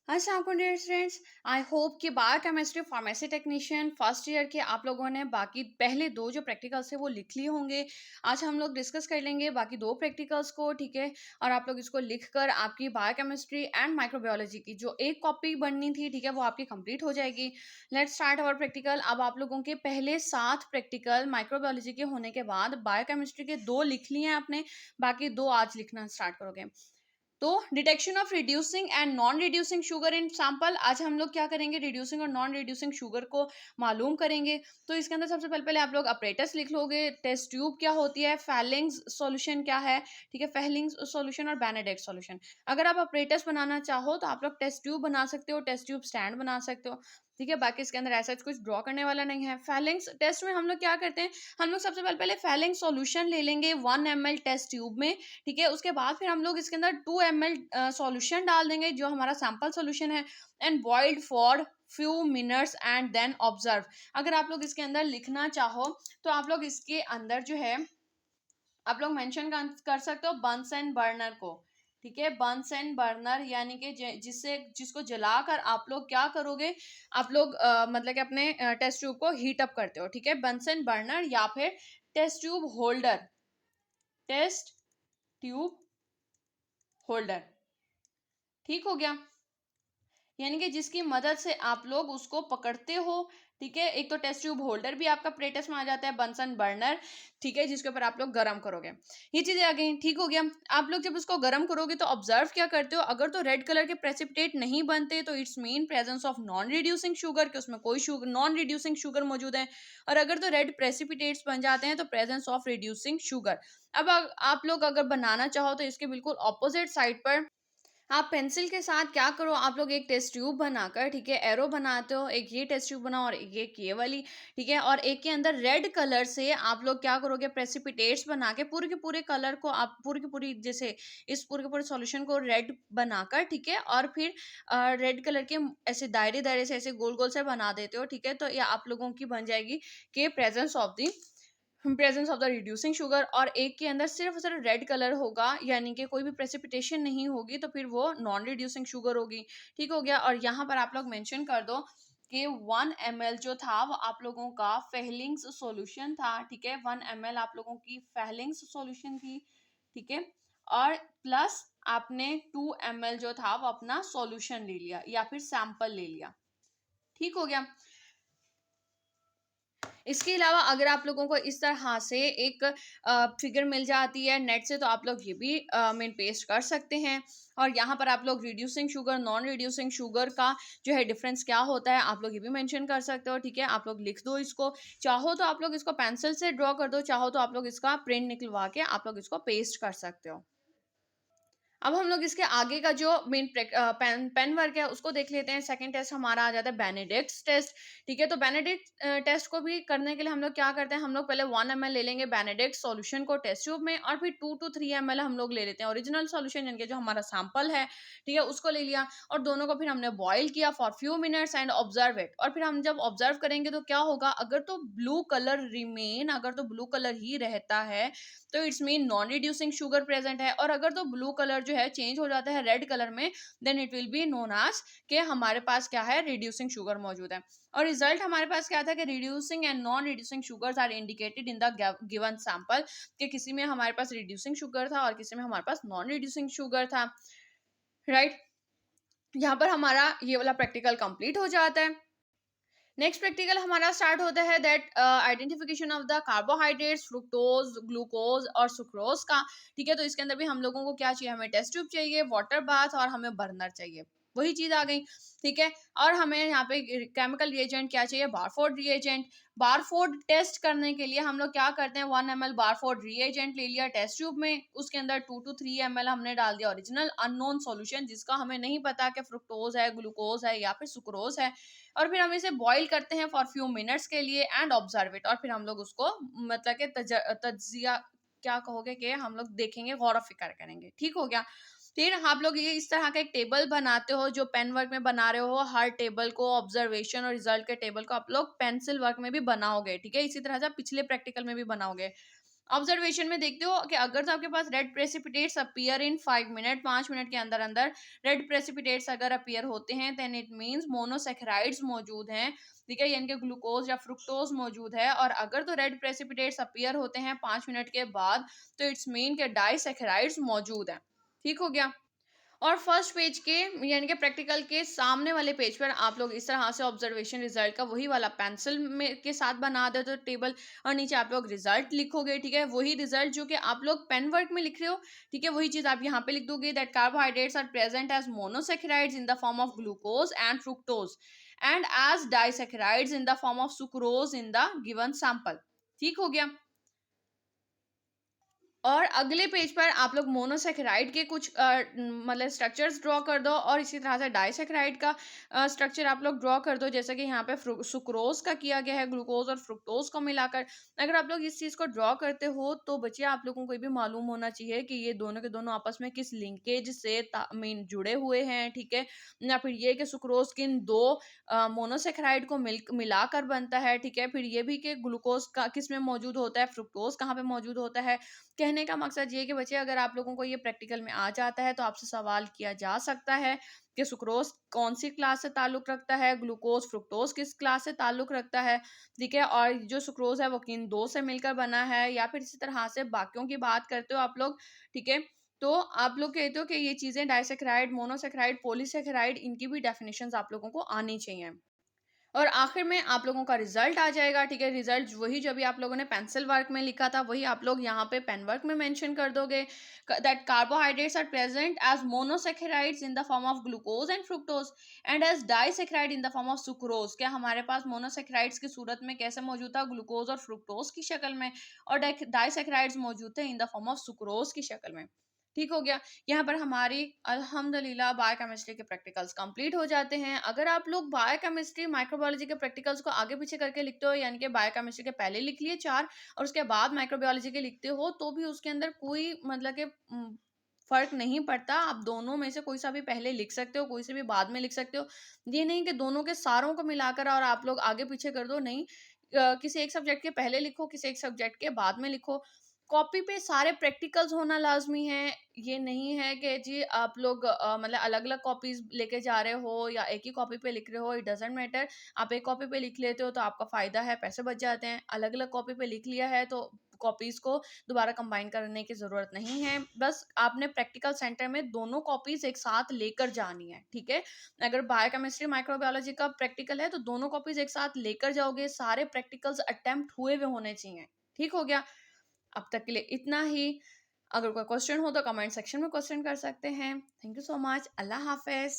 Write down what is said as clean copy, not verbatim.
अस्सलाम वालेकुम dear students. I hope कि biochemistry pharmacy technician first year के आप लोगों ने बाकी पहले दो जो प्रैक्टिकल्स है वो लिख लिए होंगे। आज हम लोग डिस्कस कर लेंगे बाकी दो प्रैक्टिकल्स को, ठीक है। और आप लोग इसको लिखकर आपकी बायोकेमिस्ट्री एंड माइक्रोबायोलॉजी की जो एक कॉपी बननी थी, ठीक है, वो आपकी कंप्लीट हो जाएगी। Let's start our practical. अब आप लोगों के पहले 7 प्रैक्टिकल माइक्रोबायोलॉजी के होने के बाद बायोकेमिस्ट्री के 2 लिख लिए हैं आपने, बाकी 2 आज लिखना स्टार्ट करोगे। तो detection of reducing and non reducing sugar in sample, आज हम लोग क्या करेंगे, रिड्यूसिंग और नॉन रिड्यूसिंग शुगर को मालूम करेंगे। तो इसके अंदर सबसे पहले पहले आप लोग अपरेटस लिख लोगे, टेस्ट ट्यूब क्या होती है, फेलिंग्स सॉल्यूशन क्या है, ठीक है, फेलिंग्स सॉल्यूशन और बेनेडिक्ट सॉल्यूशन। अगर आप अपरेटस बनाना चाहो तो आप लोग टेस्ट ट्यूब बना सकते हो, टेस्ट ट्यूब स्टैंड बना सकते हो, ठीक है। बाकी इसके अंदर ऐसा कुछ ड्रॉ करने वाला नहीं है। फेलिंग्स टेस्ट में हम लोग क्या करते हैं, हम लोग सबसे पहले पहले फेलिंग सॉल्यूशन ले लेंगे 1 ml टेस्ट ट्यूब में, ठीक है। उसके बाद फिर हम लोग इसके अंदर 2 ml सॉल्यूशन डाल देंगे जो हमारा सैंपल सॉल्यूशन है, and boiled for few minutes and then observe. अगर आप लोग इसके अंदर लिखना चाहो तो आप लोग इसके अंदर जो है आप लोग मेंशन कर सकते हो बंसन बर्नर को, ठीक है। बंसन बर्नर यानी कि जिससे जिसको जलाकर आप लोग क्या करोगे, आप लोग मतलब कि अपने टेस्ट ट्यूब को हीट अप करते हो, ठीक है। बंसन बर्नर या फिर test tube holder, test tube holder, ठीक हो गया। यानी कि जिसकी मदद से आप लोग उसको पकड़ते हो, ठीक है। एक तो टेस्ट ट्यूब होल्डर भी आपका प्लेटस में आ जाता है, बंसन बर्नर, ठीक है, जिसके ऊपर आप लोग गर्म करोगे। ये चीजें आ गई, ठीक हो गया। आप लोग जब उसको गर्म करोगे तो ऑब्जर्व क्या करते हो, अगर तो रेड कलर के प्रेसिपिटेट नहीं बनते तो it's mean presence of non reducing sugar, कि उसमें कोई शुगर नॉन रिड्यूसिंग शुगर मौजूद है। और अगर तो रेड प्रेसिपिटेट्स बन जाते हैं तो प्रेजेंस ऑफ रिड्यूसिंग शुगर। अब आप लोग अगर बनाना चाहो तो इसके बिल्कुल ऑपोजिट साइड पर आप पेंसिल के साथ क्या करो, आप लोग एक टेस्ट ट्यूब बनाकर, ठीक है, एरो बनाते हो, एक ये टेस्ट ट्यूब बनाओ और एक ये वाली, ठीक है। और एक के अंदर रेड कलर से आप लोग क्या करोगे, प्रेसिपिटेट्स बना के पूरे के पूरे कलर को आप पूरी की पूरी जैसे इस पूरे के पूरे सॉल्यूशन को रेड बनाकर, ठीक है, और फिर रेड कलर के ऐसे दायरे दायरे से ऐसे गोल गोल से बना देते हो, ठीक है। तो ये आप लोगों की बन जाएगी कि presence of the reducing sugar. और एक के अंदर सिर्फ सिर्फ रेड कलर होगा, यानी कि कोई भी प्रेसिपिटेशन नहीं होगी, तो फिर वो नॉन रिड्यूसिंग शुगर होगी, ठीक हो गया। और यहाँ पर आप लोग मेंशन कर दो कि 1 ml जो था वो आप लोगों का फेलिंग्स सॉल्यूशन था, ठीक है। 1 ml आप लोगों की फेलिंग्स सॉल्यूशन थी, ठीक है। और प्लस आपने 2 ml जो था वो अपना सॉल्यूशन ले लिया या फिर सैंपल ले लिया, ठीक हो गया। इसके अलावा अगर आप लोगों को इस तरह से एक फिगर मिल जाती है नेट से तो आप लोग ये भी मेन पेस्ट कर सकते हैं। और यहाँ पर आप लोग reducing sugar non reducing sugar का जो है डिफरेंस क्या होता है आप लोग ये भी मेंशन कर सकते हो, ठीक है। आप लोग लिख दो इसको, चाहो तो आप लोग इसको पेंसिल से ड्रॉ कर दो, चाहो तो आप लोग इसका प्रिंट निकलवा के आप लोग इसको पेस्ट कर सकते हो। अब हम लोग इसके आगे का जो मेन पेन वर्क है उसको देख लेते हैं। सेकंड टेस्ट हमारा आ जाता है बेनेडिक्ट टेस्ट, ठीक है। तो बेनेडिक्ट टेस्ट को भी करने के लिए हम लोग क्या करते हैं, हम लोग पहले 1 ml ले लेंगे बेनेडिक्ट सॉल्यूशन को टेस्ट ट्यूब में, और फिर 2 to 3 ml हम लोग ले लेते हैं ओरिजिनल सॉल्यूशन, यानी कि जो हमारा सैंपल है, ठीक है, उसको ले लिया। और दोनों को फिर हमने बॉईल किया for few minutes and observe it. और फिर हम जब ऑब्जर्व करेंगे तो क्या होगा, अगर तो ब्लू कलर रिमेन, अगर तो ब्लू कलर ही रहता है तो it's mean non reducing sugar present है। और अगर तो ब्लू कलर जो है चेंज हो जाता है रेड कलर में, then it will be known as कि हमारे पास क्या है, रिड्यूसिंग शुगर मौजूद है। और रिजल्ट हमारे पास क्या था कि reducing and non reducing sugars are indicated in the given sample, कि किसी में हमारे पास रिड्यूसिंग शुगर था और किसी में हमारे पास नॉन रिड्यूसिंग शुगर था, राइट। यहाँ पर हमारा ये वाला प्रैक्टिकल कंप्लीट हो जाता है। नेक्स्ट प्रैक्टिकल हमारा स्टार्ट होता है that identification of the carbohydrates, fructose, glucose और सुक्रोज का, ठीक है। तो इसके अंदर भी हम लोगों को क्या चाहिए, हमें टेस्ट ट्यूब चाहिए, वाटर बाथ और हमें बर्नर चाहिए, वही चीज आ गई, ठीक है। और हमें यहाँ पे केमिकल रिएजेंट क्या चाहिए, बारफोर्ड रिएजेंट। बारफोर्ड टेस्ट करने के लिए हम लोग क्या करते हैं, 1 ml बारफोर्ड रिएजेंट ले लिया टेस्ट ट्यूब में, उसके अंदर 2 to 3 ml हमने डाल दिया ओरिजिनल अननोन सॉल्यूशन, जिसका हमें नहीं पता कि फ्रुक्टोज है, ग्लूकोज है या फिर सुक्रोज है। और फिर हम इसे बॉईल करते हैं फॉर फ्यू मिनट्स के लिए एंड ऑब्जर्व इट। और फिर हम लोग उसको मतलब कि तज्जिया क्या कहोगे, कि हम लोग देखेंगे, गौर फिक्र करेंगे, ठीक हो गया। फिर आप लोग ये इस तरह का एक टेबल बनाते हो जो पेन वर्क में बना रहे हो, हर टेबल को ऑब्जर्वेशन और रिजल्ट के टेबल को आप लोग पेंसिल वर्क में भी बनाओगे, ठीक है। इसी तरह से आप पिछले प्रैक्टिकल में भी बनाओगे। ऑब्जर्वेशन में देखते हो कि अगर तो आपके पास red precipitates appear in 5 minute, 5 minute के अंदर अंदर रेड प्रेसिपिटेट्स अगर अपीयर होते हैं, देन इट मीन्स मोनोसेकेराइड्स मौजूद हैं, ठीक है, यानी कि ग्लूकोज या फ्रुक्टोज मौजूद है। और अगर तो रेड प्रेसिपिटेट्स अपीयर होते हैं 5 मिनट के बाद, तो इट्स मीन के डाइसेकेराइड्स मौजूद हैं। ठीक हो गया। और फर्स्ट पेज के यानी कि प्रैक्टिकल के सामने वाले पेज पर आप लोग इस तरह से ऑब्जर्वेशन रिजल्ट का वही वाला पेंसिल में के साथ बना दे तो टेबल, और नीचे आप लोग रिजल्ट लिखोगे, ठीक है, वही रिजल्ट जो कि आप लोग पेन वर्क में लिख रहे हो, ठीक है, वही चीज आप यहाँ पे लिख दोगे that carbohydrates are present as monosaccharides in the form of glucose and fructose and as disaccharides in the form of sucrose in the given sample. ठीक हो गया। और अगले पेज पर आप लोग मोनोसेकेराइड के कुछ मतलब स्ट्रक्चर्स ड्रॉ कर दो, और इसी तरह से डाइसेकेराइड का स्ट्रक्चर आप लोग ड्रॉ कर दो, जैसे कि यहाँ पे सुक्रोज का किया गया है, ग्लूकोज और फ्रुक्टोज को मिलाकर। अगर आप लोग इस चीज़ को ड्रॉ करते हो तो बच्चे आप लोगों को ये भी मालूम होना चाहिए कि ये दोनों के दोनों आपस में किस लिंकेज से मीन जुड़े हुए हैं, ठीक है, या फिर ये कि सुक्रोज किन दो मोनोसेकेराइड को मिलाकर बनता है, ठीक है, फिर ये भी कि ग्लूकोज का किस में मौजूद होता है, फ्रुक्टोज कहाँ पे मौजूद होता है। कहने का मकसद ये है कि बच्चे अगर आप लोगों को ये प्रैक्टिकल में आ जाता है तो आपसे सवाल किया जा सकता है कि सुक्रोज कौन सी क्लास से ताल्लुक रखता है, ग्लूकोज फ्रुक्टोज किस क्लास से ताल्लुक रखता है, ठीक है, और जो सुक्रोज है वो किन दो से मिलकर बना है, या फिर इसी तरह से बाकियों की बात करते हो आप लोग, ठीक है। तो आप लोग कहते हो कि ये चीजें डाइसेकेराइड, मोनोसेकेराइड, पॉलीसेकेराइड, इनकी भी डेफिनेशंस आप लोगों को आनी चाहिए। और आखिर में आप लोगों का रिजल्ट आ जाएगा, ठीक है, रिजल्ट वही जो भी आप लोगों ने पेंसिल वर्क में लिखा था वही आप लोग यहाँ पे पेन वर्क में मेंशन कर दोगे that carbohydrates are present as monosaccharides in the form of glucose and fructose and as disaccharide in the form of sucrose. क्या हमारे पास मोनोसेकेराइड्स की सूरत में कैसे मौजूद था, ग्लूकोज और फ्रुक्टोज की शक्ल में, और डाइसेकेराइड्स मौजूद थे इन द फॉर्म ऑफ सुक्रोज की शक्ल में। ठीक हो गया। यहाँ पर हमारी अल्हम्दुलिल्लाह बायोकेमिस्ट्री के प्रैक्टिकल्स कंप्लीट हो जाते हैं। अगर आप लोग बायोकेमिस्ट्री माइक्रोबायोलॉजी के प्रैक्टिकल्स को आगे पीछे करके लिखते हो, यानी कि बायोकेमिस्ट्री के पहले लिख लिए 4 और उसके बाद माइक्रोबायोलॉजी के लिखते हो, तो भी उसके अंदर कोई मतलब कि फर्क नहीं पड़ता। आप दोनों में से कोई सा भी पहले लिख सकते हो, कोई से भी बाद में लिख सकते हो। ये नहीं कि दोनों के सारों को मिलाकर और आप लोग आगे पीछे कर दो, नहीं। किसी एक सब्जेक्ट के पहले लिखो, किसी एक सब्जेक्ट के बाद में लिखो। कॉपी पे सारे प्रैक्टिकल्स होना लाज़मी है। ये नहीं है कि जी आप लोग मतलब अलग-अलग कॉपीज़ लेके जा रहे हो या एक ही कॉपी पे लिख रहे हो, इट डज़न्ट मैटर। आप एक कॉपी पे लिख लेते हो तो आपका फ़ायदा है, पैसे बच जाते हैं। अलग-अलग कॉपी पे लिख लिया है तो कॉपीज़ को दोबारा कंबाइन करने की ज़रूरत नहीं है। बस आपने प्रैक्टिकल सेंटर में दोनों कॉपीज़ एक साथ लेकर जानी है, ठीक है? अगर बायोकेमिस्ट्री, माइक्रोबायोलॉजी का प्रैक्टिकल है तो दोनों कॉपीज़ एक साथ लेकर जाओगे, सारे प्रैक्टिकल्स अटेम्प्ट हुए हुए होने चाहिए। ठीक हो गया? अब तक के लिए इतना ही। अगर कोई क्वेश्चन हो तो कमेंट सेक्शन में क्वेश्चन कर सकते हैं। Thank you so much. अल्लाह हाफ़िज़।